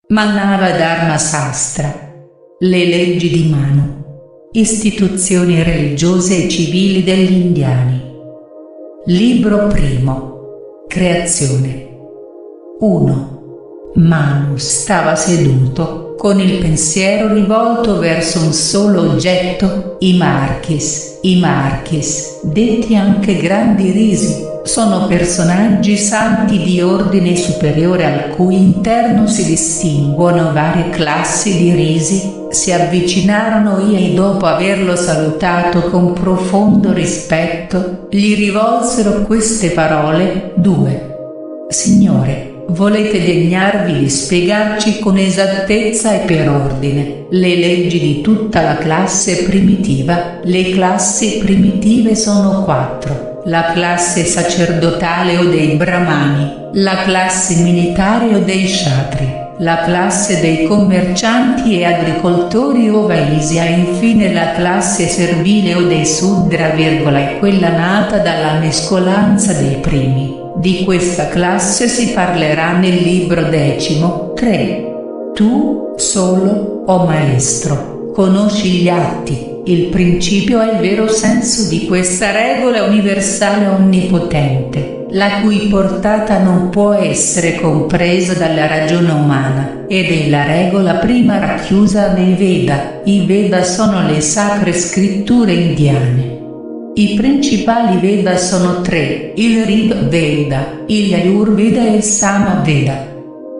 Manava Dharma Sastra. Le leggi di Manu. Istituzioni religiose e civili degli indiani. Libro primo. Creazione. 1. Manu stava seduto, con il pensiero rivolto verso un solo oggetto, i Marquis. I Marquis, detti anche grandi risi, sono personaggi santi di ordine superiore al cui interno si distinguono varie classi di risi. Si avvicinarono e dopo averlo salutato con profondo rispetto, gli rivolsero queste parole: 2. Signore, volete degnarvi di spiegarci con esattezza e per ordine le leggi di tutta la classe primitiva? Le classi primitive sono 4. La classe sacerdotale o dei Brahmani, la classe militare o dei Kshatri, la classe dei commercianti e agricoltori o Vaisya e infine la classe servile o dei Sudra, e quella nata dalla mescolanza dei primi. Di questa classe si parlerà nel libro 10. 3. Tu, solo, o maestro, conosci gli atti, il principio e il vero senso di questa regola universale onnipotente, la cui portata non può essere compresa dalla ragione umana, ed è la regola prima racchiusa nei Veda. I Veda sono le sacre scritture indiane. I principali Veda sono 3, il Rig Veda, il Yajurveda e il Sama Veda.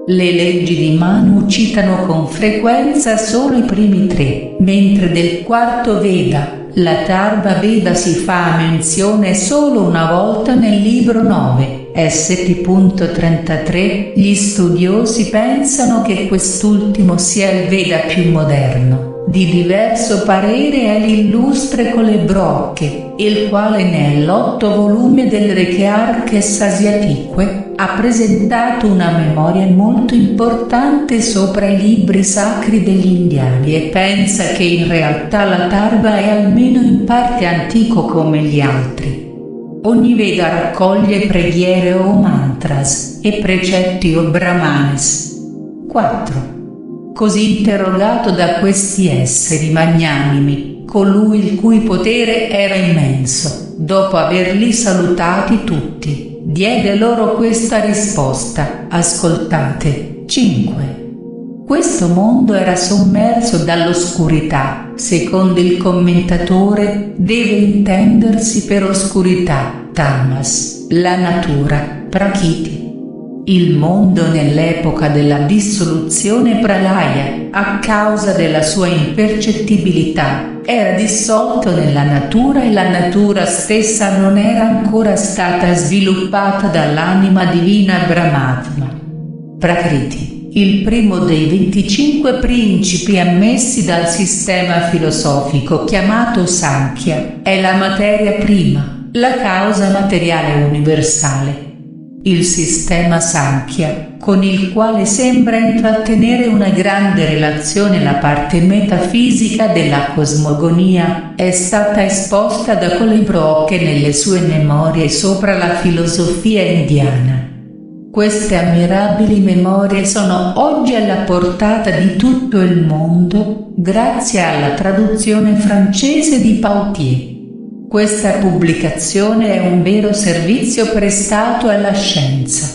Le leggi di Manu citano con frequenza solo i primi 3, mentre del quarto Veda, l'Atharva Veda, si fa menzione solo una volta nel libro 9. St.33. Gli studiosi pensano che quest'ultimo sia il Veda più moderno. Di diverso parere è l'illustre Colebrocche, il quale nell'8 volume del Rekyarkes Asiatique ha presentato una memoria molto importante sopra i libri sacri degli indiani e pensa che in realtà l'Atharva è almeno in parte antico come gli altri. Ogni Veda raccoglie preghiere o mantras e precetti o brahmanes. 4. Così interrogato da questi esseri magnanimi, colui il cui potere era immenso, dopo averli salutati tutti, diede loro questa risposta: ascoltate. 5. Questo mondo era sommerso dall'oscurità. Secondo il commentatore, deve intendersi per oscurità tamas, la natura, prakriti. Il mondo nell'epoca della dissoluzione pralaya, a causa della sua impercettibilità, era dissolto nella natura e la natura stessa non era ancora stata sviluppata dall'anima divina Brahmatma. Prakriti, il primo dei 25 principi ammessi dal sistema filosofico chiamato Sankhya, è la materia prima, la causa materiale universale. Il sistema Sankhya, con il quale sembra intrattenere una grande relazione la parte metafisica della cosmogonia, è stata esposta da Colebrocche nelle sue memorie sopra la filosofia indiana. Queste ammirabili memorie sono oggi alla portata di tutto il mondo, grazie alla traduzione francese di Pautier. Questa pubblicazione è un vero servizio prestato alla scienza.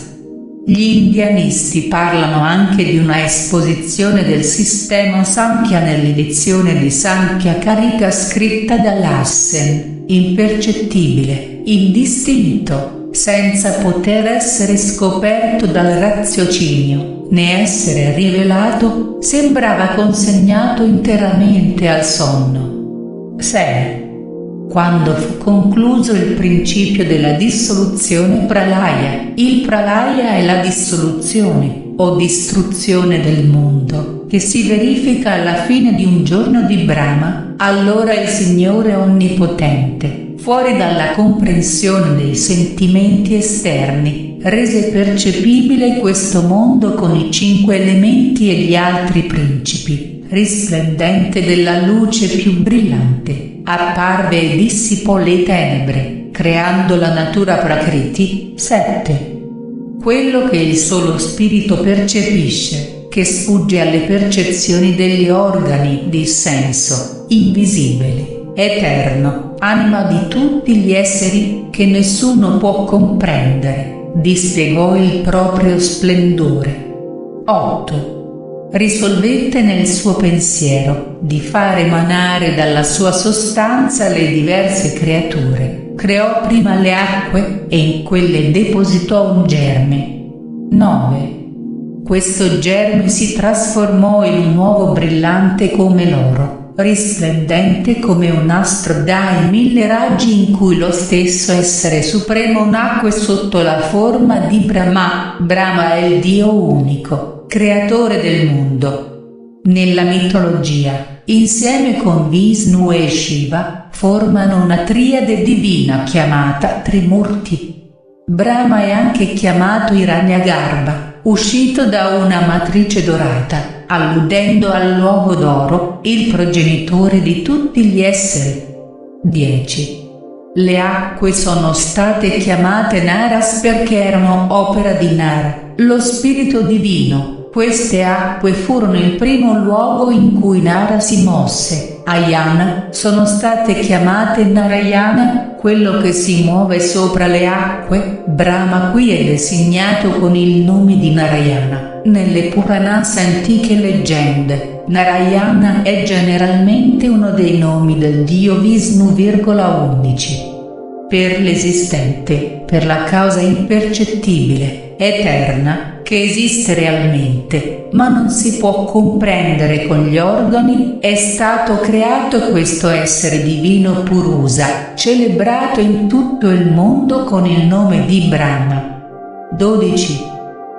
Gli indianisti parlano anche di una esposizione del sistema Sankhya nell'edizione di Sankhya Karika scritta da Lassen, impercettibile, indistinto, senza poter essere scoperto dal raziocinio, né essere rivelato, sembrava consegnato interamente al sonno. 6. Quando fu concluso il principio della dissoluzione pralaya, il pralaya è la dissoluzione o distruzione del mondo, che si verifica alla fine di un giorno di Brahma, allora il Signore Onnipotente, fuori dalla comprensione dei sentimenti esterni, rese percepibile questo mondo con i 5 elementi e gli altri principi, risplendente della luce più brillante. Apparve e dissipò le tenebre, creando la natura Prakriti. 7. Quello che il solo spirito percepisce, che sfugge alle percezioni degli organi di senso, invisibile, eterno, anima di tutti gli esseri, che nessuno può comprendere, dispiegò il proprio splendore. 8. Risolvette nel suo pensiero di far emanare dalla sua sostanza le diverse creature. Creò prima le acque e in quelle depositò un germe. 9. Questo germe si trasformò in un uovo brillante come l'oro, risplendente come un astro dai 1000 raggi, in cui lo stesso essere supremo nacque sotto la forma di Brahma. Brahma è il Dio unico, creatore del mondo. Nella mitologia, insieme con Vishnu e Shiva, formano una triade divina chiamata Trimurti. Brahma è anche chiamato Hiranyagarbha, uscito da una matrice dorata, alludendo all'uovo d'oro, il progenitore di tutti gli esseri. 10. Le acque sono state chiamate Naras perché erano opera di Nara, lo spirito divino. Queste acque furono il primo luogo in cui Nara si mosse. Ayana sono state chiamate Narayana, quello che si muove sopra le acque. Brahma qui è designato con il nome di Narayana. Nelle Puranas, antiche leggende, Narayana è generalmente uno dei nomi del dio Vishnu, 11. Per l'esistente, per la causa impercettibile, eterna, che esiste realmente, ma non si può comprendere con gli organi, è stato creato questo essere divino Purusa, celebrato in tutto il mondo con il nome di Brahma. 12.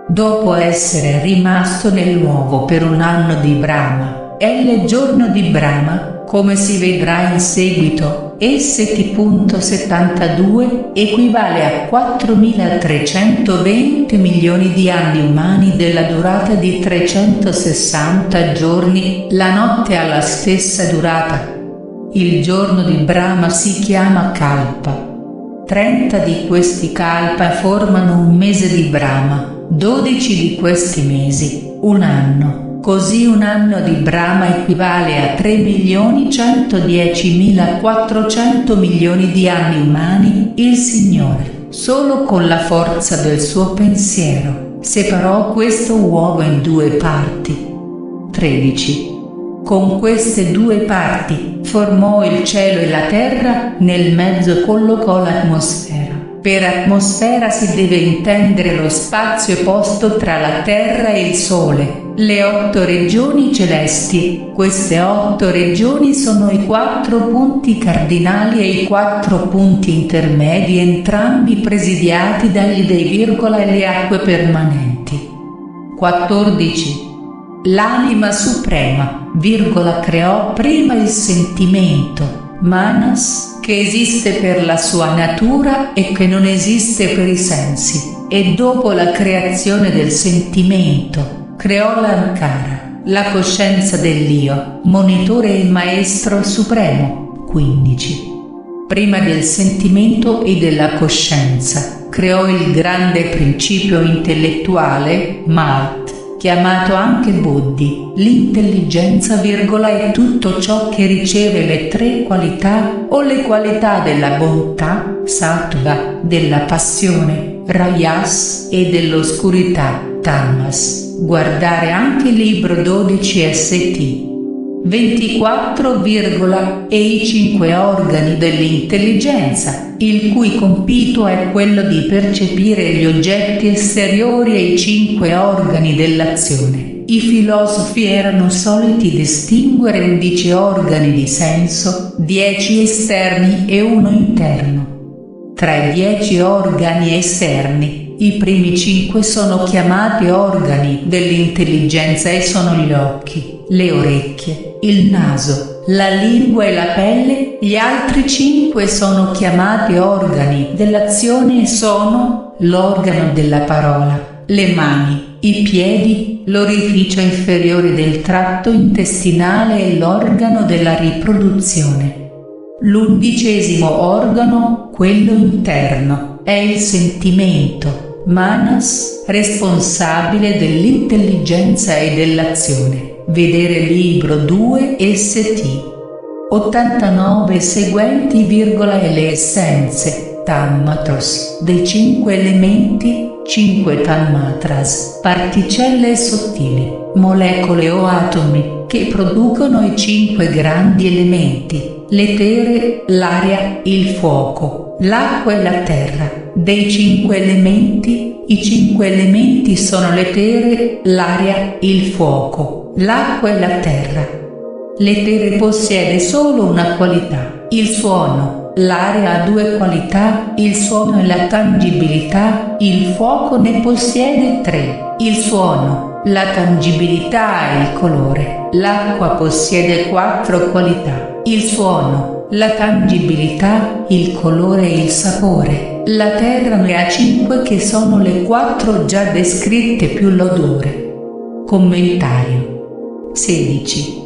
Dopo essere rimasto nell'uovo per un anno di Brahma, è il giorno di Brahma, come si vedrà in seguito. St.72 equivale a 4.320 milioni di anni umani della durata di 360 giorni, la notte ha la stessa durata. Il giorno di Brahma si chiama Kalpa. 30 di questi Kalpa formano un mese di Brahma, 12 di questi mesi, un anno. Così un anno di Brahma equivale a 3.110.400 milioni di anni umani. Il Signore, solo con la forza del suo pensiero, separò questo uovo in due parti. 13. Con queste due parti, formò il cielo e la terra, nel mezzo collocò l'atmosfera. Per atmosfera si deve intendere lo spazio posto tra la terra e il sole. Le 8 regioni celesti. Queste 8 regioni sono i 4 punti cardinali e i 4 punti intermedi, entrambi presidiati dagli dei, e le acque permanenti. 14. L'anima suprema, creò prima il sentimento, Manas, che esiste per la sua natura e che non esiste per i sensi, e dopo la creazione del sentimento, creò l'Ankara, la coscienza dell'Io, monitore e maestro supremo. 15. Prima del sentimento e della coscienza, creò il grande principio intellettuale, Mat, chiamato anche Buddhi, l'intelligenza, è tutto ciò che riceve le 3 qualità, o le qualità della bontà, Sattva, della passione, Rajas, e dell'oscurità, Tamas. Guardare anche libro 12 St. 24, e i 5 organi dell'intelligenza, il cui compito è quello di percepire gli oggetti esteriori, e i 5 organi dell'azione. I filosofi erano soliti distinguere 11 organi di senso, 10 esterni e 1 interno. Tra i 10 organi esterni, i primi 5 sono chiamati organi dell'intelligenza e sono gli occhi, le orecchie, il naso, la lingua e la pelle. Gli altri 5 sono chiamati organi dell'azione e sono l'organo della parola, le mani, i piedi, l'orificio inferiore del tratto intestinale e l'organo della riproduzione. L'11° organo, quello interno, è il sentimento, Manas, responsabile dell'intelligenza e dell'azione. Vedere libro 2 St. 89 seguenti, e le essenze, Tanmatros, dei 5 elementi, 5 Tanmatras, particelle sottili, molecole o atomi, che producono i 5 grandi elementi, l'etere, l'aria, il fuoco, l'acqua e la terra. Dei 5 elementi, i 5 elementi sono l'etere, l'aria, il fuoco, l'acqua e la terra. L'etere possiede solo una qualità, il suono, l'aria ha 2 qualità, il suono e la tangibilità, il fuoco ne possiede 3, il suono, la tangibilità e il colore, l'acqua possiede 4 qualità, il suono, la tangibilità, il colore e il sapore, la terra ne ha 5 che sono le 4 già descritte più l'odore. Commentario 16.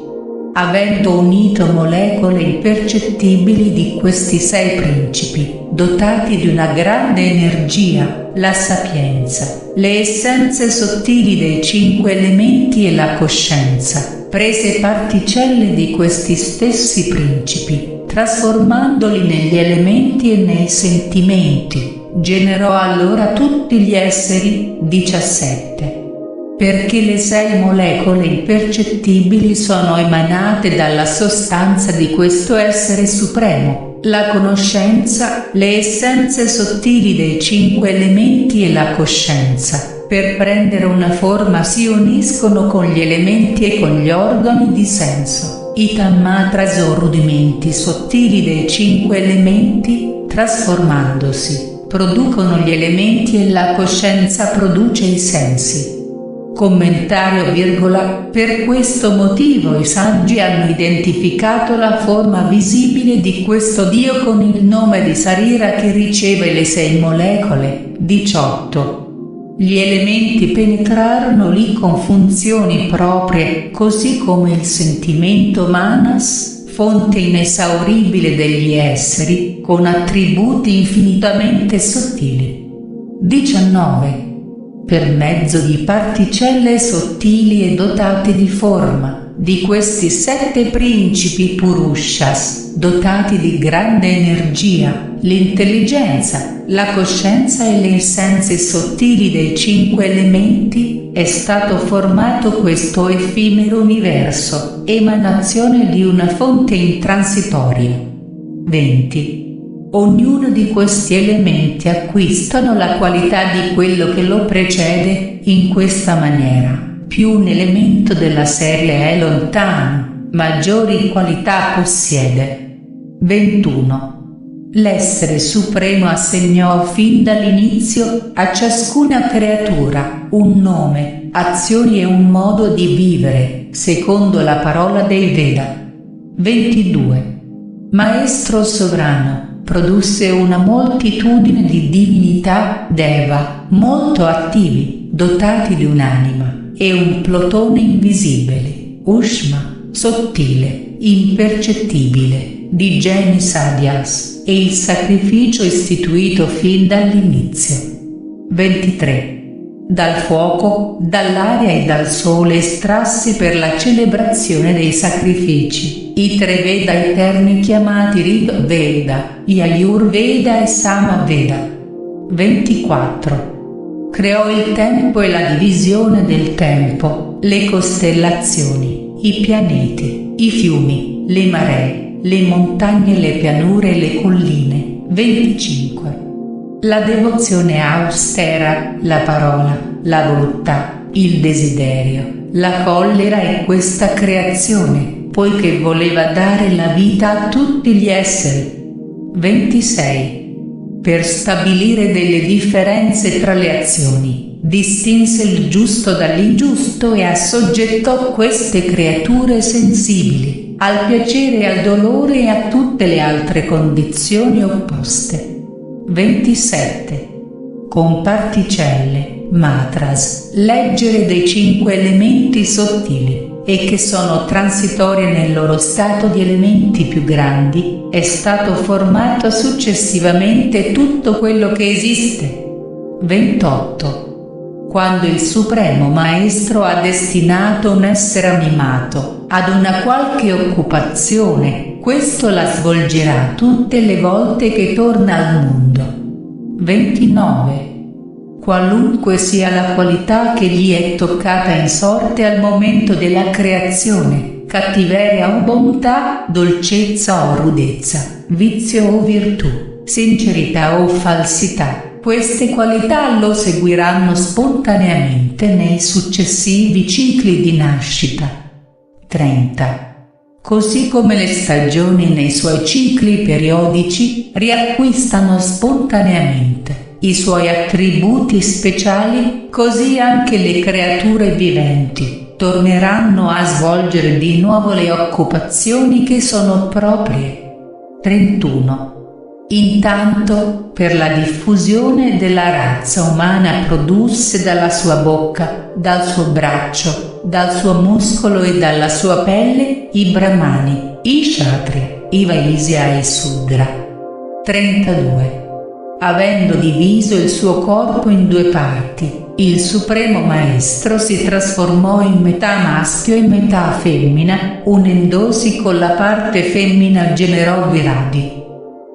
Avendo unito molecole impercettibili di questi 6 principi, dotati di una grande energia, la sapienza, le essenze sottili dei 5 elementi e la coscienza, prese particelle di questi stessi principi, trasformandoli negli elementi e nei sentimenti, generò allora tutti gli esseri, 17. Perché le 6 molecole impercettibili sono emanate dalla sostanza di questo essere supremo, la conoscenza, le essenze sottili dei 5 elementi e la coscienza, per prendere una forma si uniscono con gli elementi e con gli organi di senso, i Tanmatras o rudimenti sottili dei 5 elementi, trasformandosi, producono gli elementi e la coscienza produce i sensi. Commentario, per questo motivo i saggi hanno identificato la forma visibile di questo Dio con il nome di Sarira che riceve le 6 molecole, 18. Gli elementi penetrarono lì con funzioni proprie, così come il sentimento Manas, fonte inesauribile degli esseri, con attributi infinitamente sottili. 19. Per mezzo di particelle sottili e dotate di forma, di questi 7 principi Purushas, dotati di grande energia, l'intelligenza, la coscienza e le essenze sottili dei 5 elementi, è stato formato questo effimero universo, emanazione di una fonte intransitoria. 20. Ognuno di questi elementi acquistano la qualità di quello che lo precede, in questa maniera, più un elemento della serie è lontano, maggiori qualità possiede. 21. L'essere supremo assegnò fin dall'inizio a ciascuna creatura un nome, azioni e un modo di vivere, secondo la parola dei Veda. 22. Maestro sovrano, produsse una moltitudine di divinità, Deva, molto attivi, dotati di un'anima, e un plotone invisibile, Ushma, sottile, impercettibile, di geni Sadyas, e il sacrificio istituito fin dall'inizio. 23. Dal fuoco, dall'aria e dal sole estrassi per la celebrazione dei sacrifici, i 3 Veda eterni chiamati Rig Veda, Yajur-Veda e Sama-Veda. 24. Creò il tempo e la divisione del tempo, le costellazioni, i pianeti, i fiumi, le maree, le montagne, le pianure e le colline. 25. La devozione austera, la parola, la volontà, il desiderio, la collera e questa creazione, poiché voleva dare la vita a tutti gli esseri. 26. Per stabilire delle differenze tra le azioni, distinse il giusto dall'ingiusto e assoggettò queste creature sensibili al piacere e al dolore e a tutte le altre condizioni opposte. 27. Con particelle, matras, leggere dei 5 elementi sottili, e che sono transitorie nel loro stato di elementi più grandi, è stato formato successivamente tutto quello che esiste. 28. Quando il Supremo Maestro ha destinato un essere animato ad una qualche occupazione, questo la svolgerà tutte le volte che torna al mondo. 29. Qualunque sia la qualità che gli è toccata in sorte al momento della creazione, cattiveria o bontà, dolcezza o rudezza, vizio o virtù, sincerità o falsità, queste qualità lo seguiranno spontaneamente nei successivi cicli di nascita. 30. Così come le stagioni nei suoi cicli periodici riacquistano spontaneamente i suoi attributi speciali, così anche le creature viventi torneranno a svolgere di nuovo le occupazioni che sono proprie. 31. Intanto, per la diffusione della razza umana produsse dalla sua bocca, dal suo braccio, dal suo muscolo e dalla sua pelle, i Brahmani, i Kshatriya, i Vaisya e i Sudra. 32. Avendo diviso il suo corpo in due parti, il Supremo Maestro si trasformò in metà maschio e metà femmina, unendosi con la parte femmina generò Viradi.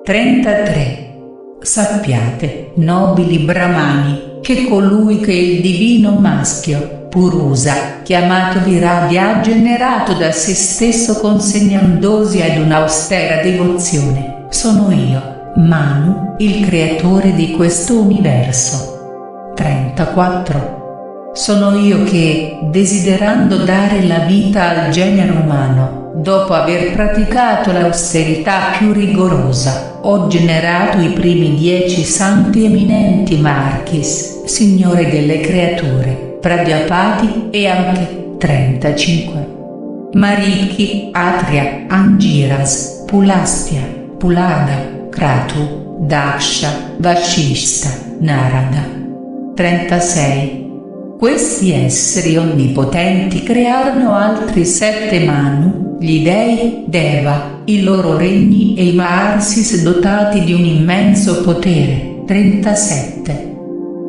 33. Sappiate, nobili Brahmani, che colui che il divino maschio, Purusa, chiamato Viradi, ha generato da se stesso consegnandosi ad un'austera devozione, sono io, Manu, il creatore di questo universo. 34. Sono io che, desiderando dare la vita al genere umano, dopo aver praticato l'austerità più rigorosa, ho generato i primi 10 santi eminenti Marchis, signore delle creature, Pradyapati e anche 35. Marichi, Atria, Angiras, Pulastya, Pulada, Kratu, Daksha, Vashishta, Narada. 36. Questi esseri onnipotenti crearono altri 7 Manu, gli dei, Deva, i loro regni e i Maharsis dotati di un immenso potere. 37.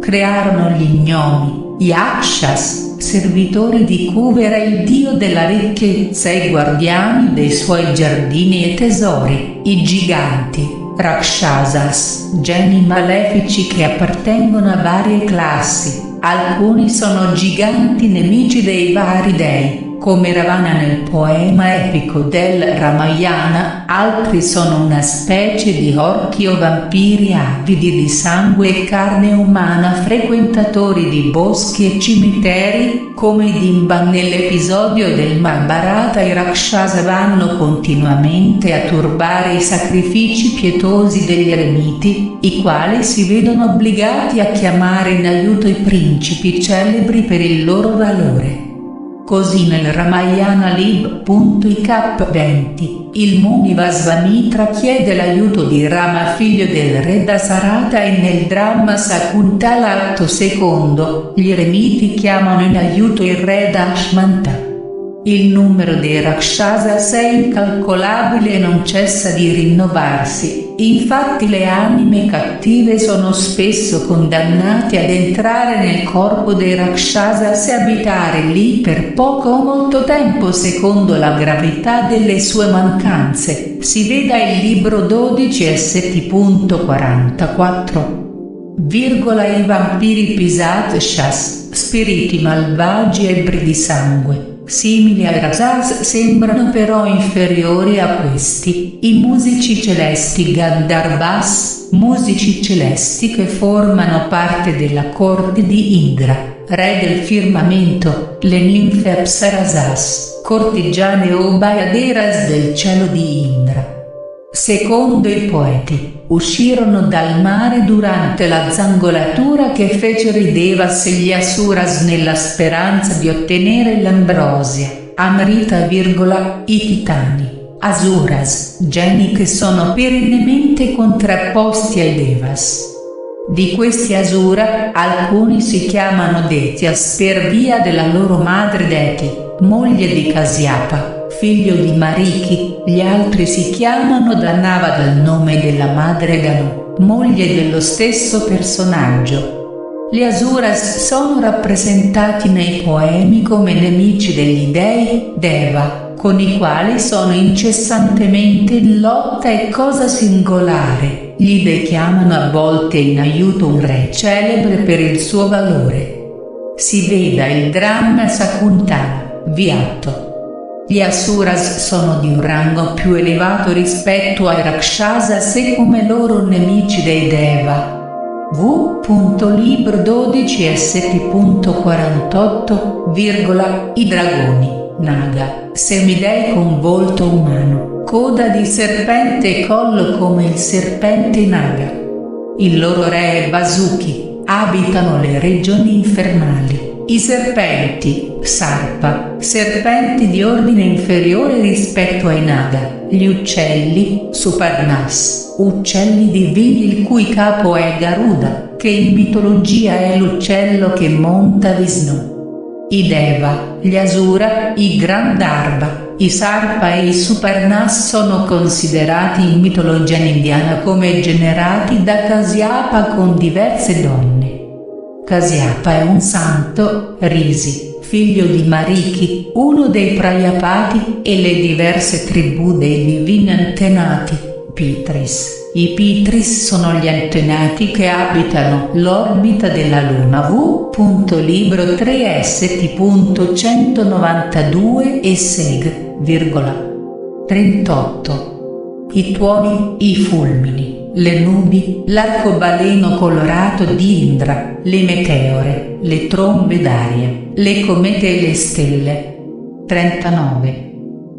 Crearono gli gnomi, gli Akshas, servitori di Kuvera, il dio della ricchezza e guardiani dei suoi giardini e tesori, i giganti, Rakshasas, geni malefici che appartengono a varie classi. Alcuni sono giganti nemici dei vari dei, come Ravana nel poema epico del Ramayana, altri sono una specie di orchi o vampiri avidi di sangue e carne umana, frequentatori di boschi e cimiteri, come i Dimban nell'episodio del Mahabharata. I Rakshasa vanno continuamente a turbare i sacrifici pietosi degli eremiti, i quali si vedono obbligati a chiamare in aiuto i principi celebri per il loro valore. Così nel Ramayana Lib.ik 20, il Muni Vasvamitra chiede l'aiuto di Rama, figlio del re Dasarata, e nel dramma Sakuntala atto secondo, gli eremiti chiamano in aiuto il re Dashmanta. Il numero dei Rakshasas è incalcolabile e non cessa di rinnovarsi, infatti le anime cattive sono spesso condannate ad entrare nel corpo dei Rakshasas e abitare lì per poco o molto tempo secondo la gravità delle sue mancanze. Si veda il libro 12 St.44. I vampiri Pisatshas, spiriti malvagi ebbri di sangue, simili ai Rasas, sembrano però inferiori a questi, i musici celesti Gandharvas, musici celesti che formano parte della corte di Indra, re del firmamento, le ninfe Apsarasas, cortigiane o bayaderas del cielo di Indra. Secondo i poeti, uscirono dal mare durante la zangolatura che fecero i Devas e gli Asuras nella speranza di ottenere l'ambrosia, Amrita, i Titani, Asuras, geni che sono perennemente contrapposti ai Devas. Di questi Asura, alcuni si chiamano Detias per via della loro madre Deti, moglie di Kasyapa, figlio di Marichi, gli altri si chiamano Danava dal nome della madre Danu, moglie dello stesso personaggio. Gli Asuras sono rappresentati nei poemi come nemici degli dei Deva, con i quali sono incessantemente in lotta e, cosa singolare, gli dei chiamano a volte in aiuto un re celebre per il suo valore. Si veda il dramma Sakuntala, Viatto. Gli Asuras sono di un rango più elevato rispetto ai Rakshasas e come loro nemici dei Deva. v.libro12st.48, I dragoni, Naga, semidei con volto umano, coda di serpente e collo come il serpente Naga. Il loro re è Vasuki, abitano le regioni infernali. I serpenti, Sarpa, serpenti di ordine inferiore rispetto ai Naga. Gli uccelli, Suparnas, uccelli divini il cui capo è Garuda, che in mitologia è l'uccello che monta Vishnu. I Deva, gli Asura, i Gandharva, i Sarpa e i Suparnas sono considerati in mitologia indiana come generati da Kasyapa con diverse donne. Kasyapa è un santo, Risi, figlio di Mariki, uno dei Prayapati, e le diverse tribù dei divini antenati, Pitris. I Pitris sono gli antenati che abitano l'orbita della Luna. v.libro3st.192 e seg, 38. I tuoni, i fulmini, le nubi, l'arcobaleno colorato di Indra, le meteore, le trombe d'aria, le comete e le stelle. 39.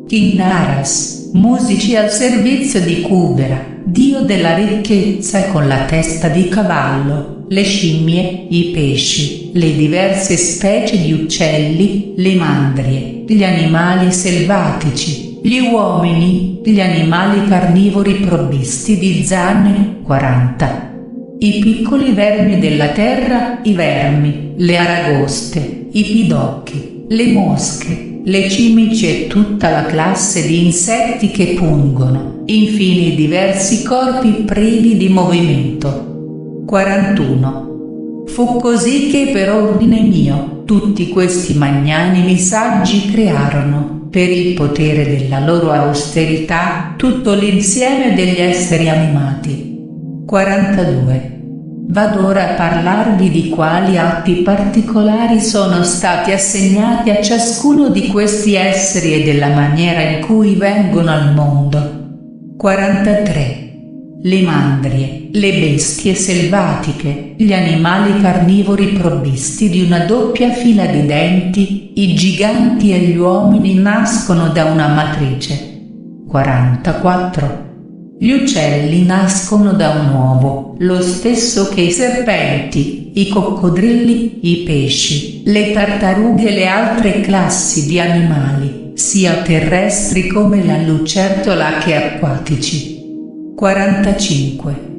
Kinnaras, musici al servizio di Kubera, dio della ricchezza e con la testa di cavallo, le scimmie, i pesci, le diverse specie di uccelli, le mandrie, gli animali selvatici, gli uomini, gli animali carnivori provvisti di zanne. 40. I piccoli vermi della terra, i vermi, le aragoste, i pidocchi, le mosche, le cimici e tutta la classe di insetti che pungono, infine i diversi corpi privi di movimento. 41. Fu così che per ordine mio, tutti questi magnanimi saggi crearono, per il potere della loro austerità, tutto l'insieme degli esseri animati. 42. Vado ora a parlarvi di quali atti particolari sono stati assegnati a ciascuno di questi esseri e della maniera in cui vengono al mondo. 43. Le mandrie, le bestie selvatiche, gli animali carnivori provvisti di una doppia fila di denti, i giganti e gli uomini nascono da una matrice. 44. Gli uccelli nascono da un uovo, lo stesso che i serpenti, i coccodrilli, i pesci, le tartarughe e le altre classi di animali, sia terrestri come la lucertola che acquatici. 45.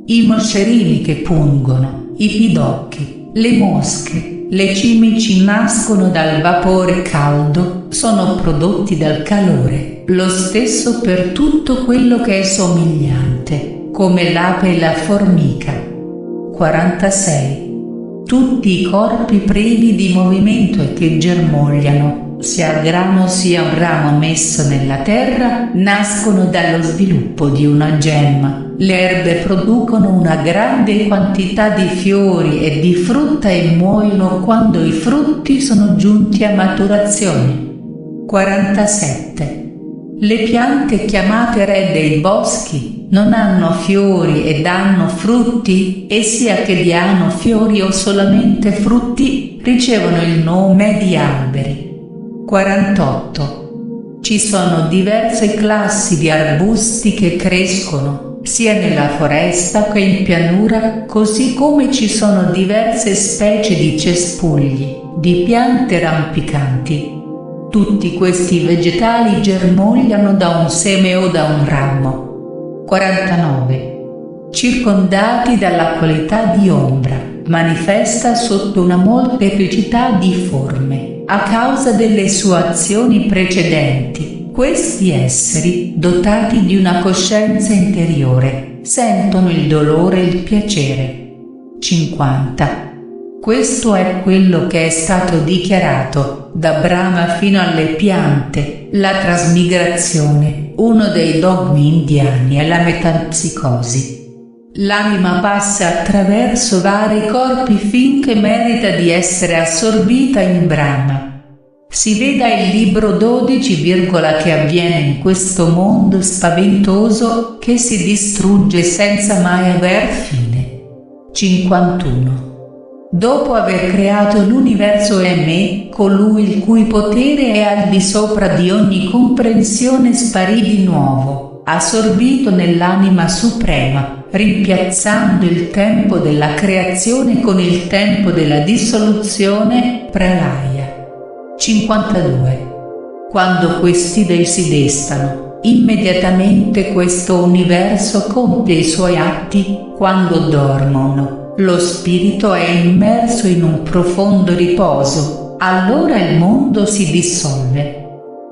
I moscerini che pungono, i pidocchi, le mosche, le cimici nascono dal vapore caldo, sono prodotti dal calore, lo stesso per tutto quello che è somigliante, come l'ape e la formica. 46. Tutti i corpi privi di movimento e che germogliano, sia grano sia un ramo messo nella terra, nascono dallo sviluppo di una gemma. Le erbe producono una grande quantità di fiori e di frutta e muoiono quando i frutti sono giunti a maturazione. 47. Le piante chiamate re dei boschi non hanno fiori e danno frutti, e sia che diano fiori o solamente frutti, ricevono il nome di alberi. 48. Ci sono diverse classi di arbusti che crescono, sia nella foresta che in pianura, così come ci sono diverse specie di cespugli, di piante rampicanti. Tutti questi vegetali germogliano da un seme o da un ramo. 49. Circondati dalla qualità di ombra, manifesta sotto una molteplicità di forme, a causa delle sue azioni precedenti. Questi esseri, dotati di una coscienza interiore, sentono il dolore e il piacere. 50. Questo è quello che è stato dichiarato, da Brahma fino alle piante, la trasmigrazione, uno dei dogmi indiani è la metempsicosi. L'anima passa attraverso vari corpi finché merita di essere assorbita in Brahma. Si veda il libro 12, che avviene in questo mondo spaventoso che si distrugge senza mai aver fine. 51. Dopo aver creato l'universo è me, colui il cui potere è al di sopra di ogni comprensione, sparì di nuovo, assorbito nell'anima suprema, rimpiazzando il tempo della creazione con il tempo della dissoluzione, pralaya. 52. Quando questi dei si destano, immediatamente questo universo compie i suoi atti. Quando dormono, lo spirito è immerso in un profondo riposo, allora il mondo si dissolve.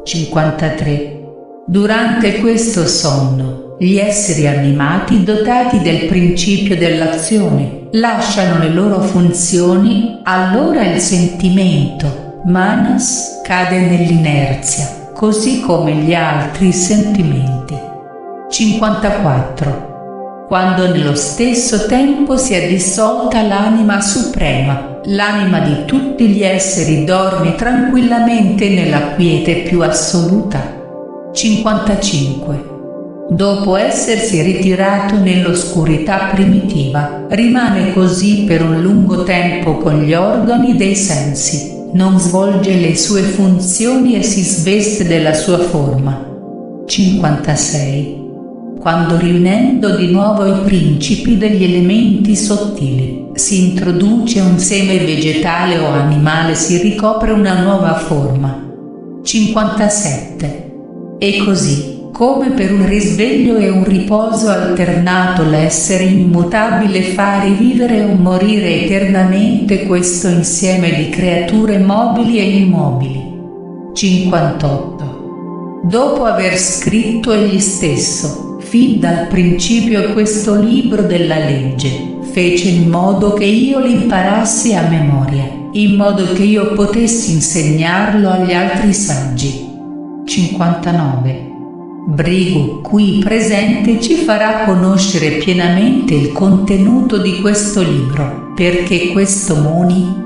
53. Durante questo sonno, gli esseri animati dotati del principio dell'azione lasciano le loro funzioni, allora il sentimento Manas cade nell'inerzia, così come gli altri sentimenti. 54. Quando nello stesso tempo si è dissolta l'anima suprema, l'anima di tutti gli esseri dorme tranquillamente nella quiete più assoluta. 55. Dopo essersi ritirato nell'oscurità primitiva, rimane così per un lungo tempo con gli organi dei sensi. Non svolge le sue funzioni e si sveste della sua forma. 56. Quando riunendo di nuovo i principi degli elementi sottili, si introduce un seme vegetale o animale, si ricopre una nuova forma. 57. E così, come per un risveglio e un riposo alternato, l'essere immutabile fa rivivere o morire eternamente questo insieme di creature mobili e immobili. 58. Dopo aver scritto egli stesso, fin dal principio, questo libro della legge, fece in modo che io l'imparassi a memoria, in modo che io potessi insegnarlo agli altri saggi. 59. Brigu qui presente ci farà conoscere pienamente il contenuto di questo libro, perché questo Muni,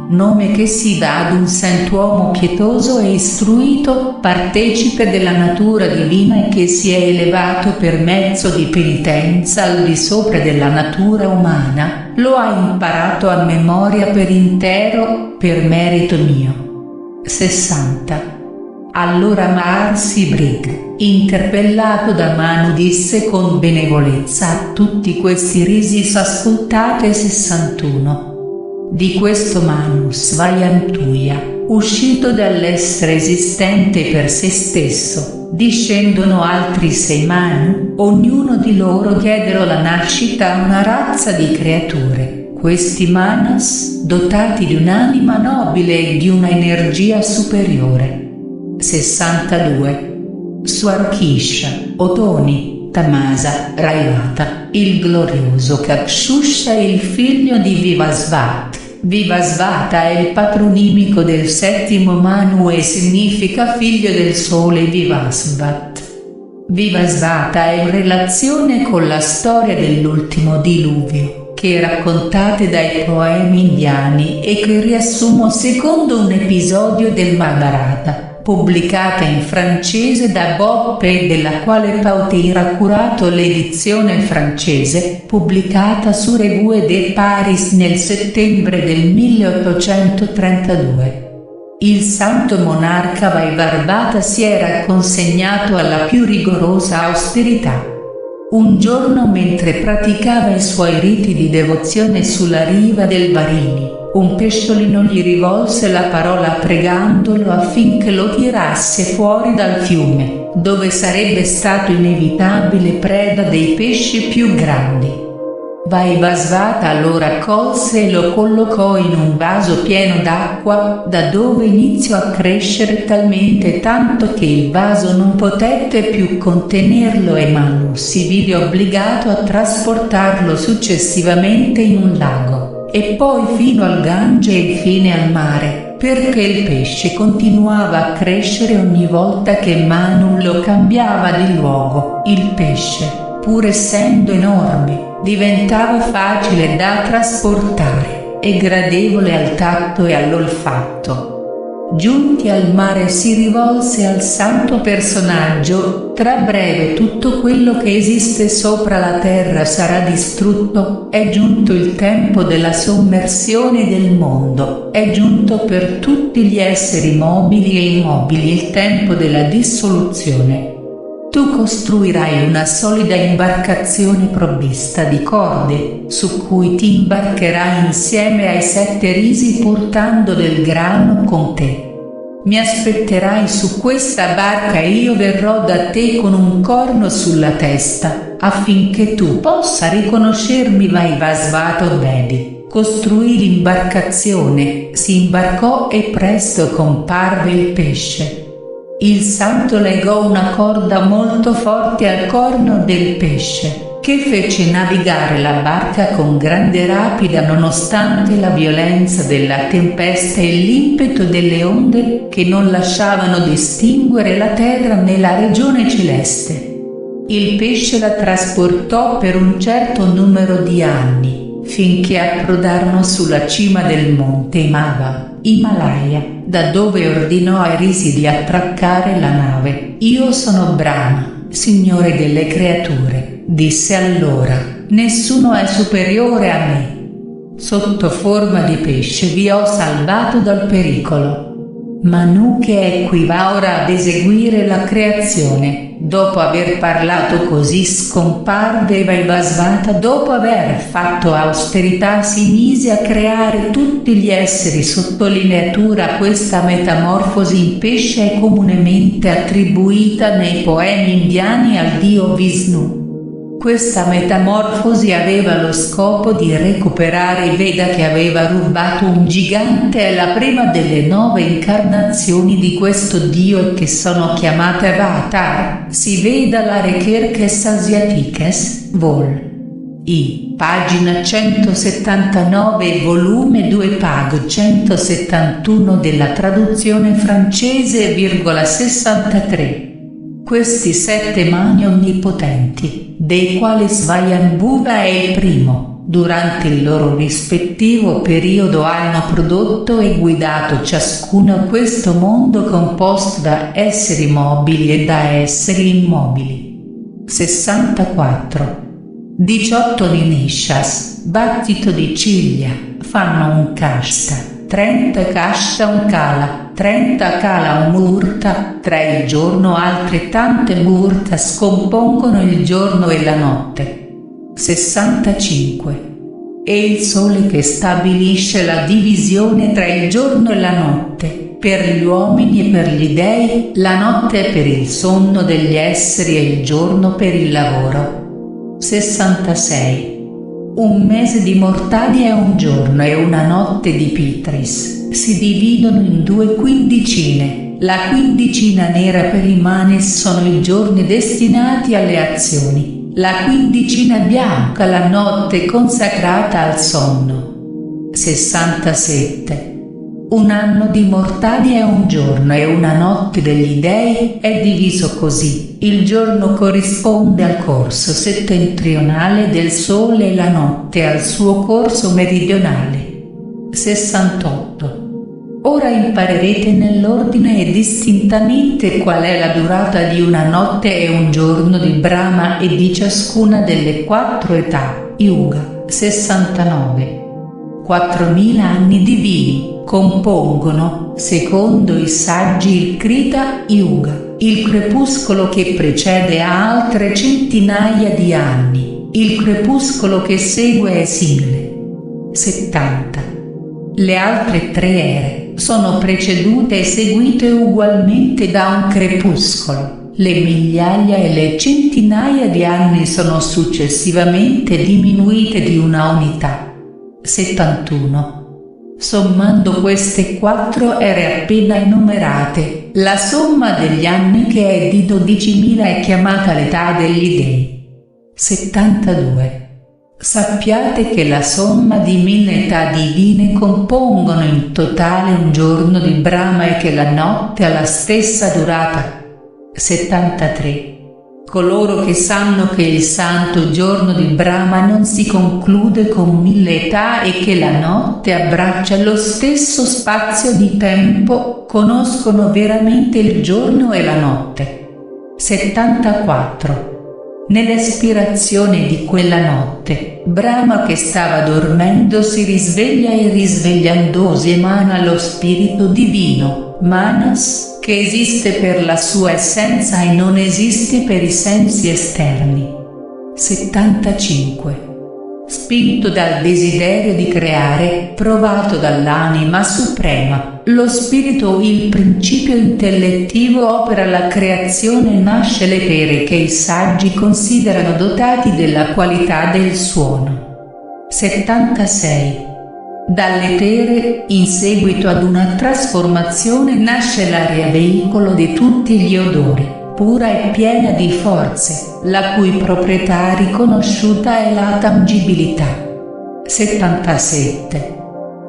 nome che si dà ad un santuomo pietoso e istruito, partecipe della natura divina e che si è elevato per mezzo di penitenza al di sopra della natura umana, lo ha imparato a memoria per intero, per merito mio. 60. Allora Maharishi Brig, interpellato da Manu, disse con benevolenza a tutti questi risis: ascoltate. 61. Di questo Manu Svayantuya, uscito dall'essere esistente per se stesso, discendono altri 6 Manu, ognuno di loro diedero la nascita a una razza di creature. Questi Manas, dotati di un'anima nobile e di una energia superiore. 62. Swarkisha, Otoni, Tamasa, Raivata, il glorioso Kakshusha è il figlio di Vivasvata. Vivasvata è il patronimico del 7° Manu e significa figlio del sole Vivasvat. Vivasvata è in relazione con la storia dell'ultimo diluvio, che raccontate dai poemi indiani e che riassumo secondo un episodio del Mahabharata, pubblicata in francese da Bob P., della quale Pauteir ha curato l'edizione francese, pubblicata su Revue de Paris nel settembre del 1832. Il santo monarca Vaivarbhata si era consegnato alla più rigorosa austerità. Un giorno, mentre praticava i suoi riti di devozione sulla riva del Varini, un pesciolino gli rivolse la parola pregandolo affinché lo tirasse fuori dal fiume, dove sarebbe stato inevitabile preda dei pesci più grandi. Vaivasvata allora colse e lo collocò in un vaso pieno d'acqua, da dove iniziò a crescere talmente tanto che il vaso non potette più contenerlo e Manu si vide obbligato a trasportarlo successivamente in un lago, e poi fino al Gange e infine al mare, perché il pesce continuava a crescere ogni volta che Manu lo cambiava di luogo. Il pesce, pur essendo enorme, diventava facile da trasportare e gradevole al tatto e all'olfatto. Giunti al mare si rivolse al santo personaggio: tra breve tutto quello che esiste sopra la terra sarà distrutto, è giunto il tempo della sommersione del mondo, è giunto per tutti gli esseri mobili e immobili il tempo della dissoluzione. Tu costruirai una solida imbarcazione provvista di corde, su cui ti imbarcherai insieme ai 7 risi portando del grano con te. Mi aspetterai su questa barca e io verrò da te con un corno sulla testa, affinché tu possa riconoscermi. Vaivasvato Devi costruì l'imbarcazione, si imbarcò e presto comparve il pesce. Il santo legò una corda molto forte al corno del pesce, che fece navigare la barca con grande rapida nonostante la violenza della tempesta e l'impeto delle onde che non lasciavano distinguere la terra nella regione celeste. Il pesce la trasportò per un certo numero di anni, finché approdarono sulla cima del monte Himalaya, da dove ordinò ai risi di attraccare la nave. Io sono Brahma, signore delle creature, disse allora, nessuno è superiore a me. Sotto forma di pesce vi ho salvato dal pericolo. Manu che è qui va ora ad eseguire la creazione. Dopo aver parlato così scomparve Vaivasvata. Dopo aver fatto austerità si mise a creare tutti gli esseri. Sottolineatura: questa metamorfosi in pesce è comunemente attribuita nei poemi indiani al dio Vishnu. Questa metamorfosi aveva lo scopo di recuperare i Veda che aveva rubato un gigante. È la prima delle 9 incarnazioni di questo dio che sono chiamate Avatar. Si veda la Recherches Asiatiques, vol. I. Pagina 179 volume 2 pag 171 della traduzione francese, 63. Questi 7 mani onnipotenti, dei quali Svayambhuva è il primo, durante il loro rispettivo periodo hanno prodotto e guidato ciascuno questo mondo composto da esseri mobili e da esseri immobili. 64. 18 Ninishas, battito di ciglia, fanno un kashta. 30 kashta un kala, 30 kala un muhurta, 3 il giorno, altrettante muhurta scompongono il giorno e la notte. 65. E il sole che stabilisce la divisione tra il giorno e la notte, per gli uomini e per gli dei, la notte è per il sonno degli esseri e il giorno per il lavoro. 66. Un mese di mortali è un giorno e una notte di Pitris, si dividono in 2 quindicine. La quindicina nera per i Manes sono i giorni destinati alle azioni, la quindicina bianca la notte consacrata al sonno. 67. Un anno di mortali è un giorno e una notte degli dei, è diviso così: il giorno corrisponde al corso settentrionale del sole e la notte al suo corso meridionale. 68. Ora imparerete nell'ordine e distintamente qual è la durata di una notte e un giorno di Brahma e di ciascuna delle 4 età, Yuga. 69. 4000 anni divini compongono, secondo i saggi, il Krita Yuga, il crepuscolo che precede a altre centinaia di anni, il crepuscolo che segue è simile. 70. Le altre 3 ere sono precedute e seguite ugualmente da un crepuscolo. Le migliaia e le centinaia di anni sono successivamente diminuite di una unità. 71. Sommando queste 4 ere appena enumerate, la somma degli anni, che è di 12.000, è chiamata l'età degli dei. 72. Sappiate che la somma di 1000 età divine compongono in totale un giorno di Brahma e che la notte ha la stessa durata. 73. Coloro che sanno che il santo giorno di Brahma non si conclude con 1000 età e che la notte abbraccia lo stesso spazio di tempo, conoscono veramente il giorno e la notte. 74. Nell'espirazione di quella notte, Brahma che stava dormendo si risveglia e risvegliandosi emana lo spirito divino, Manas, che esiste per la sua essenza e non esiste per i sensi esterni. 75. Spinto dal desiderio di creare, provato dall'anima suprema, lo spirito, il principio intellettivo, opera la creazione e nasce l'etere che i saggi considerano dotati della qualità del suono. 76. Dall'etere, in seguito ad una trasformazione, nasce l'aria veicolo di tutti gli odori, pura e piena di forze, la cui proprietà riconosciuta è la tangibilità. 77.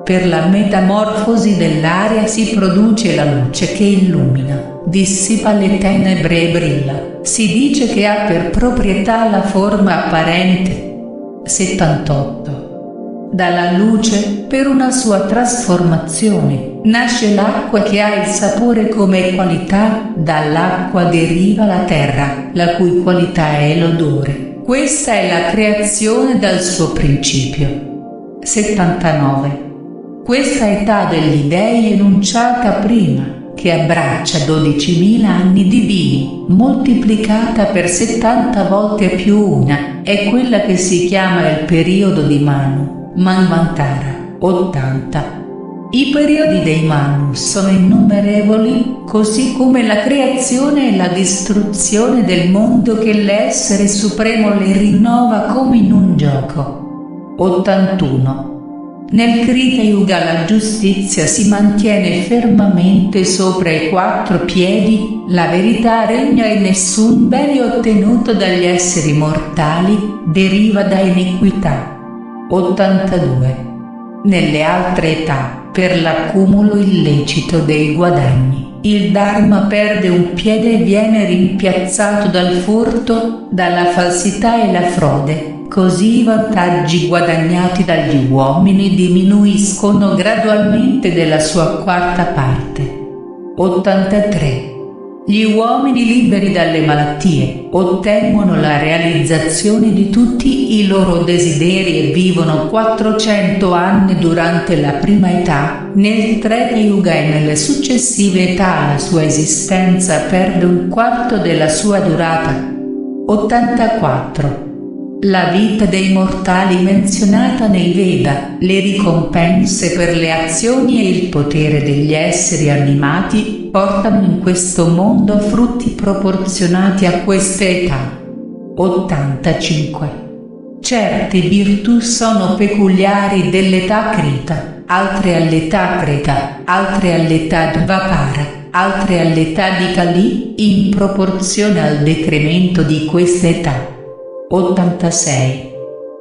Per la metamorfosi dell'aria si produce la luce che illumina, dissipa le tenebre e brilla, si dice che ha per proprietà la forma apparente. 78. Dalla luce, per una sua trasformazione, nasce l'acqua che ha il sapore come qualità, dall'acqua deriva la terra, la cui qualità è l'odore. Questa è la creazione dal suo principio. 79. Questa età degli dei enunciata prima, che abbraccia 12.000 anni divini, moltiplicata per 70 volte più una, è quella che si chiama il periodo di Manu. Manvantara. 80. I periodi dei Manu sono innumerevoli, così come la creazione e la distruzione del mondo che l'essere supremo le rinnova come in un gioco. 81. Nel Krita Yuga la giustizia si mantiene fermamente sopra i 4 piedi, la verità regna e nessun bene ottenuto dagli esseri mortali deriva da iniquità. 82. Nelle altre età, per l'accumulo illecito dei guadagni, il Dharma perde un piede e viene rimpiazzato dal furto, dalla falsità e la frode, così i vantaggi guadagnati dagli uomini diminuiscono gradualmente della sua quarta parte. 83. Gli uomini liberi dalle malattie ottengono la realizzazione di tutti i loro desideri e vivono 400 anni durante la prima età, nel Treta Yuga e nelle successive età la sua esistenza perde un quarto della sua durata. 84. La vita dei mortali menzionata nei Veda, le ricompense per le azioni e il potere degli esseri animati, portano in questo mondo frutti proporzionati a queste età. 85. Certe virtù sono peculiari dell'età Krita, altre all'età Treta, altre all'età Dvapara, altre all'età di Kali, in proporzione al decremento di questa età. 86.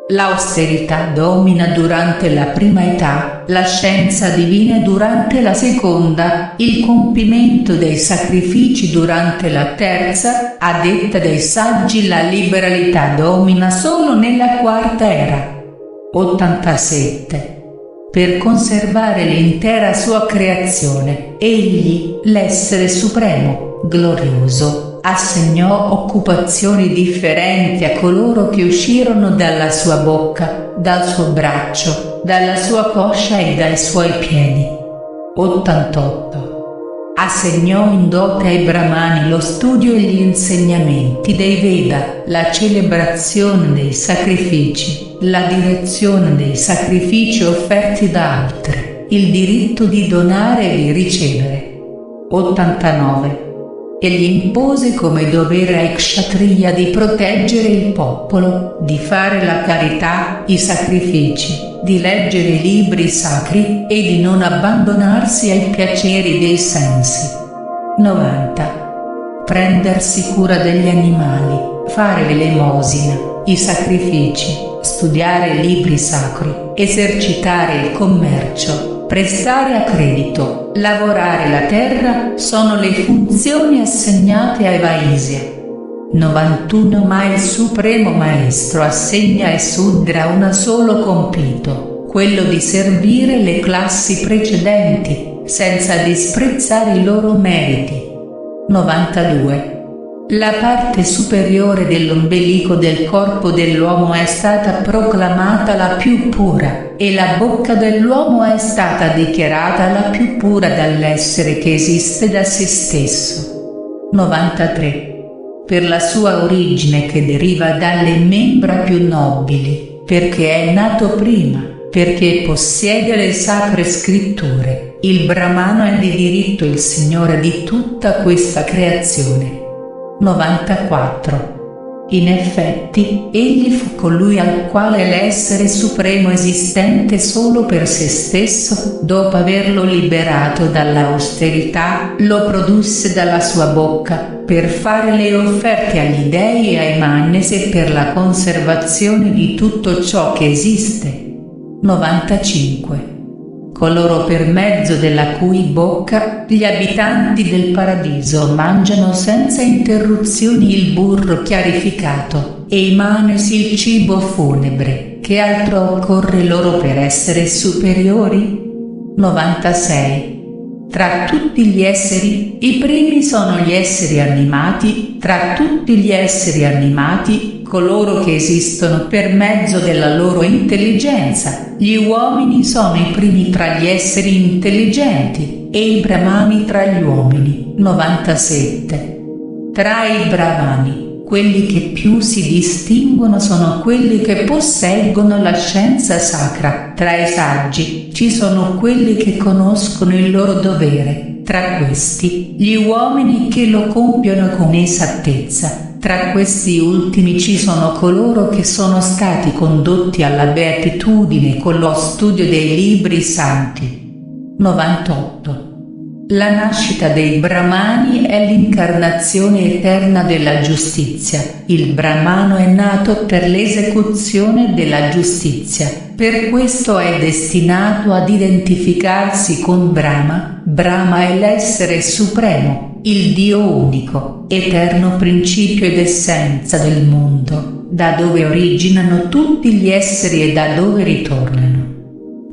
L'austerità domina durante la prima età, la scienza divina durante la seconda, il compimento dei sacrifici durante la terza, a detta dei saggi la liberalità domina solo nella quarta era. 87. Per conservare l'intera sua creazione, egli, l'essere supremo, glorioso, assegnò occupazioni differenti a coloro che uscirono dalla sua bocca, dal suo braccio, dalla sua coscia e dai suoi piedi. 88. Assegnò in dote ai Brahmani lo studio e gli insegnamenti dei Veda, la celebrazione dei sacrifici, la direzione dei sacrifici offerti da altri, il diritto di donare e di ricevere. 89. Egli impose come dovere ai kshatriya di proteggere il popolo, di fare la carità, i sacrifici, di leggere i libri sacri e di non abbandonarsi ai piaceri dei sensi. 90. Prendersi cura degli animali, fare l'elemosina, i sacrifici, studiare libri sacri, esercitare il commercio, prestare a credito, lavorare la terra sono le funzioni assegnate ai Vaisya. 91 Ma il Supremo Maestro assegna ai Sudra un solo compito, quello di servire le classi precedenti, senza disprezzare i loro meriti. 92. La parte superiore dell'ombelico del corpo dell'uomo è stata proclamata la più pura, e la bocca dell'uomo è stata dichiarata la più pura dall'essere che esiste da se stesso. 93. Per la sua origine che deriva dalle membra più nobili, perché è nato prima, perché possiede le sacre scritture, il Brahmano è di diritto il Signore di tutta questa creazione. 94. In effetti, egli fu colui al quale l'essere supremo esistente solo per se stesso, dopo averlo liberato dalla austerità, lo produsse dalla sua bocca, per fare le offerte agli dei e ai Manese per la conservazione di tutto ciò che esiste. 95. Coloro per mezzo della cui bocca gli abitanti del paradiso mangiano senza interruzioni il burro chiarificato, e i Manesi il cibo funebre, che altro occorre loro per essere superiori? 96. Tra tutti gli esseri, i primi sono gli esseri animati, tra tutti gli esseri animati, coloro che esistono per mezzo della loro intelligenza, gli uomini sono i primi tra gli esseri intelligenti, e i Brahmani tra gli uomini. 97. Tra i Brahmani, quelli che più si distinguono sono quelli che posseggono la scienza sacra, tra i saggi ci sono quelli che conoscono il loro dovere, tra questi gli uomini che lo compiono con esattezza, tra questi ultimi ci sono coloro che sono stati condotti alla beatitudine con lo studio dei libri santi. 98. La nascita dei Brahmani è l'incarnazione eterna della giustizia. Il Brahmano è nato per l'esecuzione della giustizia, per questo è destinato ad identificarsi con Brahma. Brahma è l'essere supremo, il Dio unico, eterno principio ed essenza del mondo, da dove originano tutti gli esseri e da dove ritornano.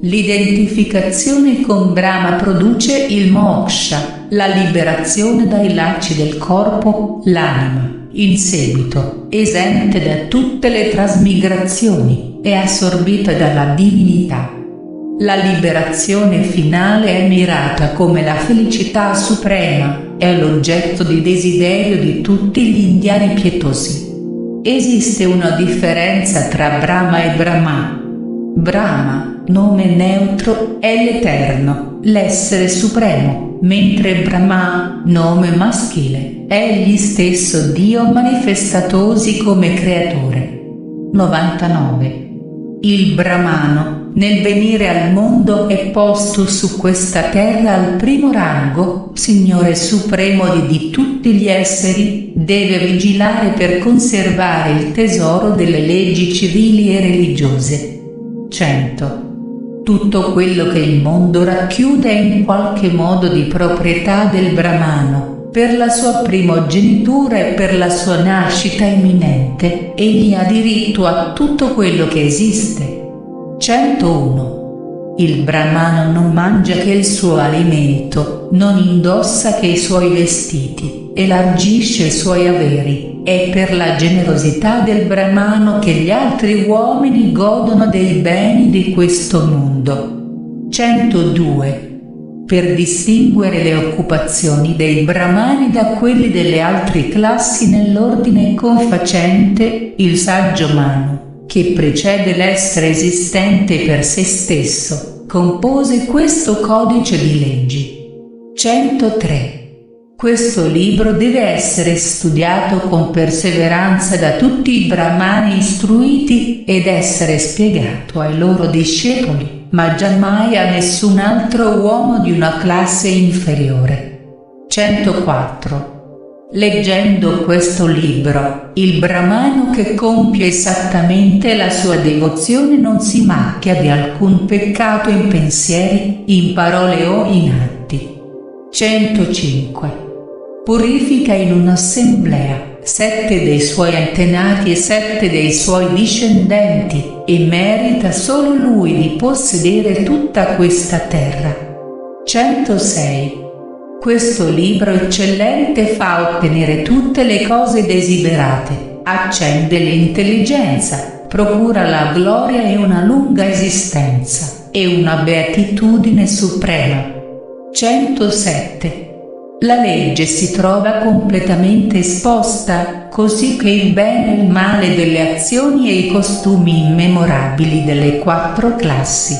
L'identificazione con Brahma produce il moksha, la liberazione dai lacci del corpo, l'anima, in seguito, esente da tutte le trasmigrazioni, è assorbita dalla divinità. La liberazione finale è mirata come la felicità suprema, è l'oggetto di desiderio di tutti gli indiani pietosi. Esiste una differenza tra Brahma e Brahma. Brahma, nome neutro, è l'Eterno, l'essere supremo, mentre Brahma, nome maschile, è egli stesso Dio manifestatosi come creatore. 99. Il Brahmano, nel venire al mondo è posto su questa terra al primo rango, Signore supremo di tutti gli esseri, deve vigilare per conservare il tesoro delle leggi civili e religiose. 100. Tutto quello che il mondo racchiude è in qualche modo di proprietà del Brahmano, per la sua primogenitura e per la sua nascita imminente, egli ha diritto a tutto quello che esiste. 101. Il Brahmano non mangia che il suo alimento, non indossa che i suoi vestiti, elargisce i suoi averi. È per la generosità del Brahmano che gli altri uomini godono dei beni di questo mondo. 102. Per distinguere le occupazioni dei Brahmani da quelli delle altre classi nell'ordine confacente, il saggio Manu, che precede l'essere esistente per se stesso, compose questo codice di leggi. 103. Questo libro deve essere studiato con perseveranza da tutti i Brahmani istruiti ed essere spiegato ai loro discepoli, ma giammai a nessun altro uomo di una classe inferiore. 104. Leggendo questo libro, il brahmano che compie esattamente la sua devozione non si macchia di alcun peccato in pensieri, in parole o in atti. 105. Purifica in un'assemblea 7 dei suoi antenati e 7 dei suoi discendenti, e merita solo lui di possedere tutta questa terra. 106. Questo libro eccellente fa ottenere tutte le cose desiderate, accende l'intelligenza, procura la gloria e una lunga esistenza, e una beatitudine suprema. 107. La legge si trova completamente esposta, così che il bene e il male delle azioni e i costumi immemorabili delle 4 classi.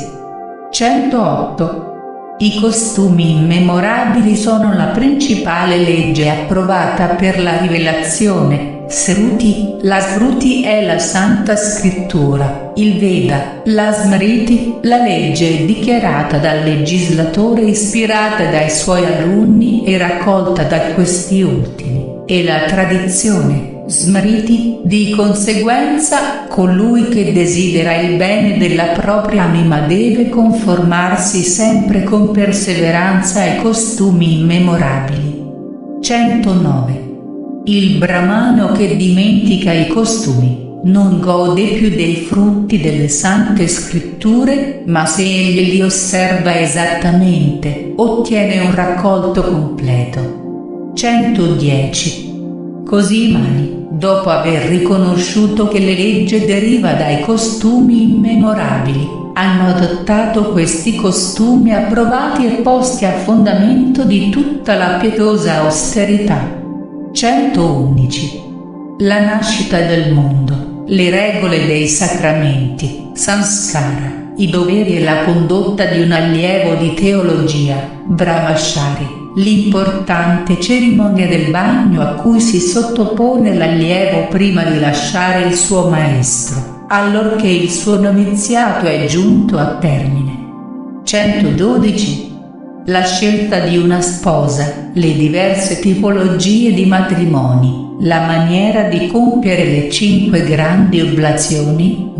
108. I costumi immemorabili sono la principale legge approvata per la rivelazione. Sruti, la Sruti è la Santa Scrittura, il Veda, la Smriti, la legge dichiarata dal legislatore ispirata dai suoi alunni e raccolta da questi ultimi, e la tradizione, Smriti, di conseguenza, colui che desidera il bene della propria anima deve conformarsi sempre con perseveranza ai costumi immemorabili. 109. Il brahmano che dimentica i costumi non gode più dei frutti delle sante scritture, ma se egli li osserva esattamente, ottiene un raccolto completo. 110. Così i mani, dopo aver riconosciuto che le leggi deriva dai costumi immemorabili, hanno adottato questi costumi approvati e posti a fondamento di tutta la pietosa austerità. 111. La nascita del mondo, le regole dei sacramenti, samskara, i doveri e la condotta di un allievo di teologia, brahmachari, l'importante cerimonia del bagno a cui si sottopone l'allievo prima di lasciare il suo maestro, allorché il suo noviziato è giunto a termine. 112. La scelta di una sposa, le diverse tipologie di matrimoni, la maniera di compiere le 5 grandi oblazioni,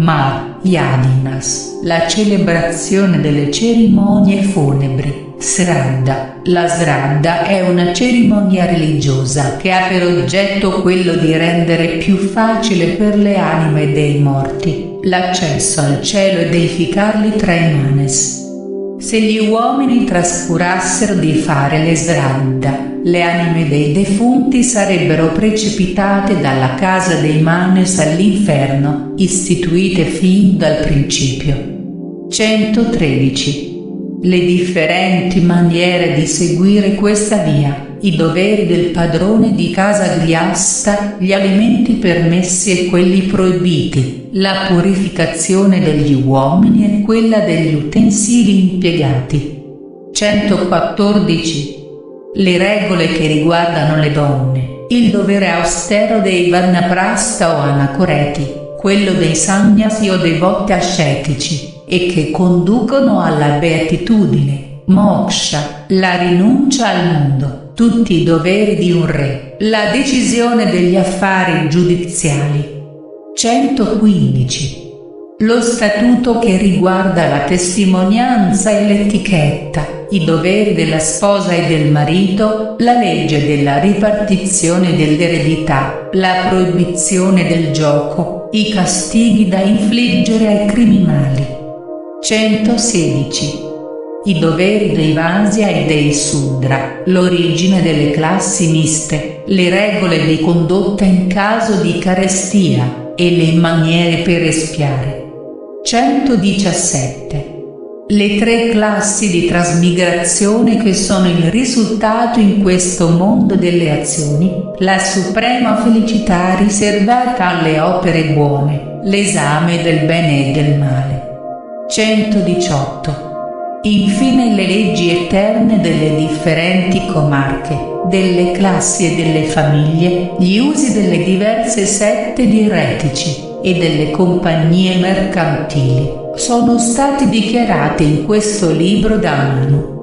yadinas, la celebrazione delle cerimonie funebri, Sraddha. La Sraddha è una cerimonia religiosa che ha per oggetto quello di rendere più facile per le anime dei morti l'accesso al cielo e deificarli tra i manes. Se gli uomini trascurassero di fare le Sraddha, le anime dei defunti sarebbero precipitate dalla casa dei manes all'inferno, istituite fin dal principio. 113. Le differenti maniere di seguire questa via, i doveri del padrone di casa Gryhastha, gli alimenti permessi e quelli proibiti, la purificazione degli uomini e quella degli utensili impiegati. 114. Le regole che riguardano le donne, il dovere austero dei Vanaprastha o anacoreti, quello dei Sannyasi o devoti ascetici, e che conducono alla beatitudine, moksha, la rinuncia al mondo, tutti i doveri di un re, la decisione degli affari giudiziali. 115. Lo statuto che riguarda la testimonianza e l'etichetta, i doveri della sposa e del marito, la legge della ripartizione dell'eredità, la proibizione del gioco, i castighi da infliggere ai criminali. 116. I doveri dei Vaisya e dei Sudra, l'origine delle classi miste, le regole di condotta in caso di carestia, e le maniere per espiare. 117. Le 3 classi di trasmigrazione che sono il risultato in questo mondo delle azioni, la suprema felicità riservata alle opere buone, l'esame del bene e del male. 118. Infine le leggi eterne delle differenti comarche, delle classi e delle famiglie, gli usi delle diverse sette di eretici e delle compagnie mercantili, sono stati dichiarati in questo libro da Manu.